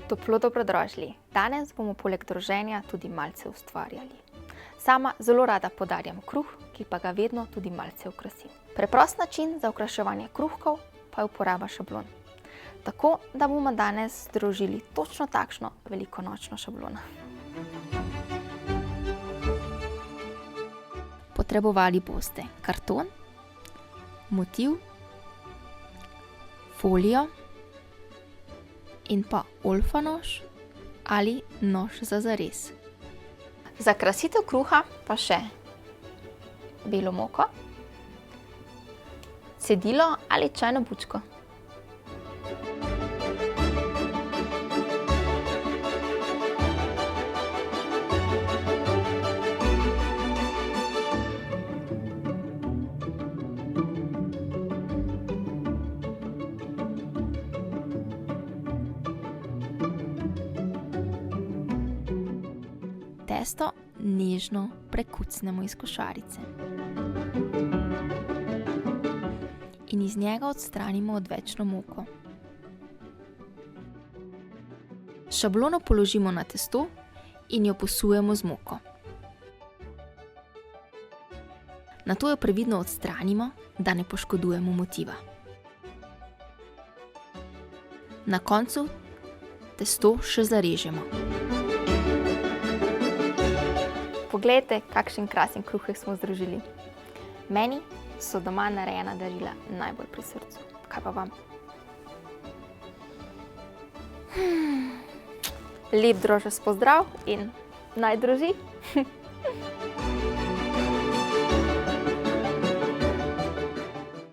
Toplo dobrodošli. Danes bomo poleg druženja tudi malce ustvarjali. Sama zelo rada podarjam kruh, ki pa ga vedno tudi malce okrasim. Preprost način za okraševanje kruhkov pa je uporaba šablon. Tako, da bomo danes združili točno takšno velikonočno šablono. Potrebovali boste karton, motiv, folijo in pa olfanož ali nož za zarez. Za krasitev kruha pa še belo moko, cedilo ali čajno bučko. Testo nežno prekucnemo iz košarice in iz njega odstranimo odvečno moko. Šablono položimo na testo in jo posujemo z moko. Nato jo previdno odstranimo, da ne poškodujemo motiva. Na koncu testo še zarežemo. Poglejte, kakšen krasen kruhek smo združili. Meni so doma narejena darila najbolj pri srcu. Kaj pa vam? Lep drožast pozdrav in naj druži!